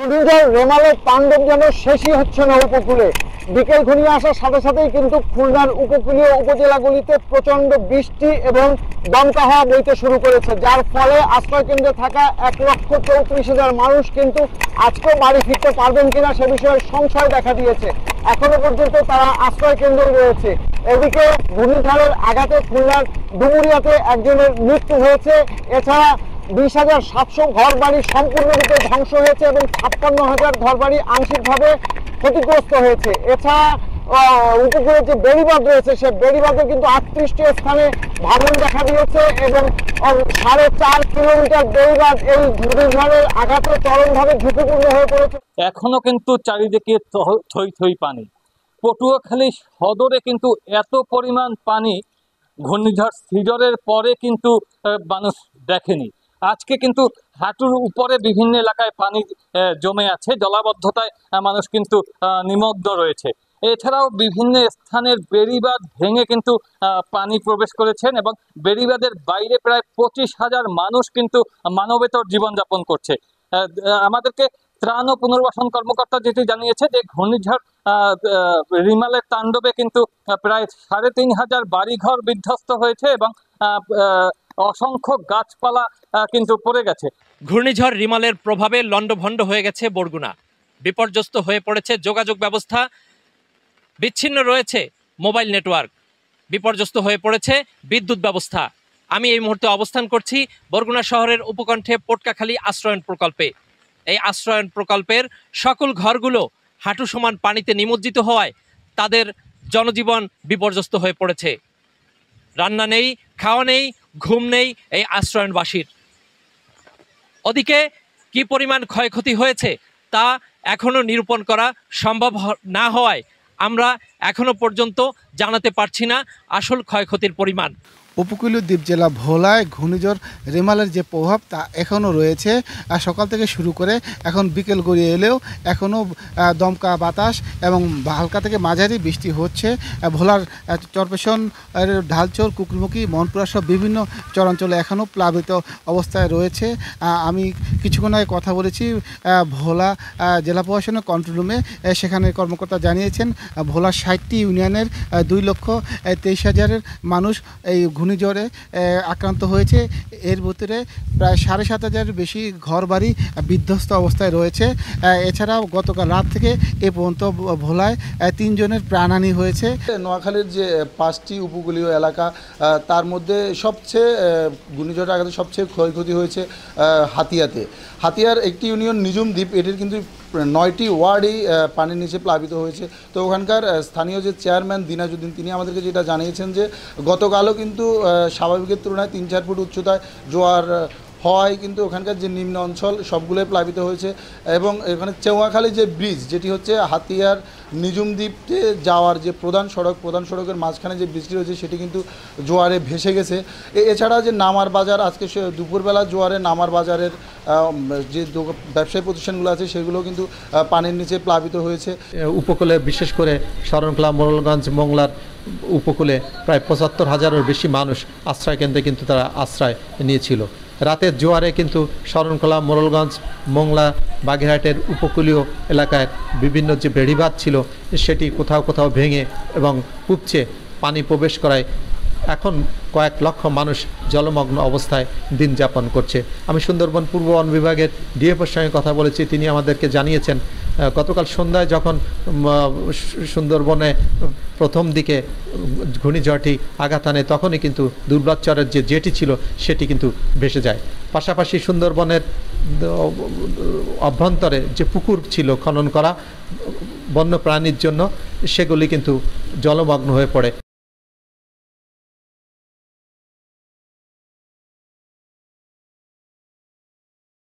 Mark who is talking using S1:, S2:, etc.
S1: ঘূর্ণিঝড় রেমালের তাণ্ডব যেন শেষই হচ্ছে না উপকূলে। বিকেল ঘনিয়ে আসার সাথে সাথেই কিন্তু খুলনার উপকূলীয় উপজেলাগুলিতে প্রচন্ড বৃষ্টি এবং দমকা হাওয়া বইতে শুরু করেছে, যার ফলে আশ্রয় কেন্দ্রে থাকা 1,34,000 মানুষ কিন্তু আজকেও বাড়ি ফিরতে পারবেন কিনা সে বিষয়ে সংশয় দেখা দিয়েছে। এখনো পর্যন্ত তারা আশ্রয় কেন্দ্রে রয়েছে। এদিকে ঘূর্ণিঝড়ের আঘাতে খুলনার ডুমুরিয়াতে একজনের মৃত্যু হয়েছে। এছাড়া 20,700 ঘর বাড়ি সম্পূর্ণরূপে ধ্বংস হয়েছে এবং 56,000 ঘর বাড়ি আংশিকভাবে ক্ষতিগ্রস্ত হয়েছে। এছাড়া উপকূলের যে বেড়িবাঁধ রয়েছে সে বেড়িবাঁধে কিন্তু 38টি স্থানে ভাঙন দেখা দিয়েছে এবং 4.5 কিলোমিটার বেড়িবাঁধ এই ঘূর্ণিঝড়ের আঘাতে চরমভাবে ঝুঁকিপূর্ণ হয়ে পড়েছে।
S2: এখনো কিন্তু চারিদিকে থই থই পানি। পটুয়াখালী সদরে কিন্তু এত পরিমাণ পানি ঘূর্ণিঝড় সিডরের পরে কিন্তু মানুষ দেখেনি। আজকে কিন্তু হাঁটুর উপরে বিভিন্ন এলাকায় পানি জমে আছে, জলাবদ্ধতায় মানুষ কিন্তু নিমগ্ন রয়েছে। এছাড়াও বিভিন্ন স্থানের বেড়িবাঁধ ভেঙে কিন্তু পানি প্রবেশ করেছেন এবং বেড়িবাঁধের বাইরে প্রায় 25,000 মানুষ কিন্তু মানবেতর জীবনযাপন করছে। আমাদেরকে ত্রাণ ও পুনর্বাসন কর্মকর্তা যেটি জানিয়েছে যে ঘূর্ণিঝড় রিমালের তাণ্ডবে কিন্তু প্রায় 3,500 বাড়িঘর বিধ্বস্ত হয়েছে এবং অসংখ্য গাছপালা কিন্তু পড়ে গেছে।
S3: ঘূর্ণিঝড় রিমালের প্রভাবে লণ্ডভণ্ড হয়ে গেছে বরগুনা। বিপর্যস্ত হয়ে পড়েছে যোগাযোগ ব্যবস্থা, বিচ্ছিন্ন রয়েছে মোবাইল নেটওয়ার্ক, বিপর্যস্ত হয়ে পড়েছে বিদ্যুৎ ব্যবস্থা। আমি এই মুহূর্তে অবস্থান করছি বরগুনা শহরের উপকণ্ঠে পটকাখালী আশ্রয়ন প্রকল্পে। এই আশ্রয়ন প্রকল্পের সকল ঘরগুলো হাঁটু সমান পানিতে নিমজ্জিত হওয়ায় তাদের জনজীবন বিপর্যস্ত হয়ে পড়েছে। রান্না নেই, খাওয়া নেই, ঘুম নেই এই আশ্রয়নবাসীর। ওদিকে কি পরিমাণ ক্ষয়ক্ষতি হয়েছে তা এখনও নিরূপণ করা সম্ভব না হওয়ায় আমরা এখনো পর্যন্ত জানাতে পারছি না আসল ক্ষয়ক্ষতির পরিমাণ।
S4: উপকূলীয় দ্বীপ জেলা ভোলায় ঘূর্ণিঝড় রেমালের যে প্রভাব তা এখনও রয়েছে। সকাল থেকে শুরু করে এখন বিকেল গড়িয়ে এলেও এখনও দমকা বাতাস এবং হালকা থেকে মাঝারি বৃষ্টি হচ্ছে। ভোলার চরপেশন, ঢালচর, কুকুরমুখী, মনপুরা সব বিভিন্ন চরাঞ্চলে এখনও প্লাবিত অবস্থায় রয়েছে। আমি কিছুক্ষণ আগে কথা বলেছি ভোলা জেলা প্রশাসনের কন্ট্রোল রুমে। সেখানে কর্মকর্তা জানিয়েছেন ভোলার 60টি ইউনিয়নের 2,23,000 মানুষ এই ঘূর্ণিঝড়ে আক্রান্ত হয়েছে। এর ভিতরে প্রায় 7,500 বেশি ঘর বাড়ি বিধ্বস্ত অবস্থায় রয়েছে। এছাড়াও গতকাল রাত থেকে এ পর্যন্ত ভোলায় 3 জনের প্রাণহানি হয়েছে।
S5: নোয়াখালীর যে 5টি উপকূলীয় এলাকা তার মধ্যে সবচেয়ে ঘূর্ণিঝড়ের আঘাতে সবচেয়ে ক্ষয়ক্ষতি হয়েছে হাতিয়ার একটি ইউনিয়ন নিজুম দ্বীপ, এটির কিন্তু 9টি ওয়ার্ডই পানির নিচে প্লাবিত হয়েছে। তো ওখানকার স্থানীয় যে চেয়ারম্যান দিনাজুদ্দিন তিনি আমাদেরকে যেটা জানিয়েছেন যে গতকালও কিন্তু স্বাভাবিকের তুলনায় 3-4 ফুট উচ্চতায় জোয়ার হওয়ায় কিন্তু ওখানকার যে নিম্ন অঞ্চল সবগুলোই প্লাবিত হয়েছে এবং এখানে চেওয়াখালী যে ব্রিজ যেটি হচ্ছে হাতিয়ার নিজুম দ্বীপে যাওয়ার যে প্রধান সড়কের মাঝখানে যে ব্রিজটি রয়েছে সেটি কিন্তু জোয়ারে ভেসে গেছে। এছাড়া যে নামার বাজার, আজকে দুপুরবেলা জোয়ারে নামার বাজারের যে ব্যবসায়ী প্রতিষ্ঠানগুলো আছে সেগুলো কিন্তু পানির নিচে প্লাবিত হয়েছে।
S6: উপকূলে বিশেষ করে শরণখোলা, মোড়লগঞ্জ, মোংলার উপকূলে প্রায় 75,000-এর বেশি মানুষ আশ্রয়কেন্দ্রে কিন্তু তারা আশ্রয় নিয়েছিল। রাতের জোয়ারে কিন্তু শরণখোলা, মোড়লগঞ্জ, মোংলা, বাগেরহাটের উপকূলীয় এলাকায় বিভিন্ন যে বেড়িবাঁধ ছিল সেটি কোথাও কোথাও ভেঙে এবং উপচে পানি প্রবেশ করায় এখন কয়েক লক্ষ মানুষ জলমগ্ন অবস্থায় দিন যাপন করছে। আমি সুন্দরবন পূর্ব বন বিভাগের ডিএফওর সঙ্গে কথা বলেছি, তিনি আমাদেরকে জানিয়েছেন গতকাল সন্ধ্যায় যখন সুন্দরবনে প্রথম দিকে ঘূর্ণিঝড়টি আঘাত আনে তখনই কিন্তু দুর্বাচরের যে জেটি ছিল সেটি কিন্তু ভেসে যায়। পাশাপাশি সুন্দরবনের অভ্যন্তরে যে পুকুর ছিল খনন করা বন্যপ্রাণীর জন্য সেগুলি কিন্তু জলমগ্ন হয়ে পড়ে।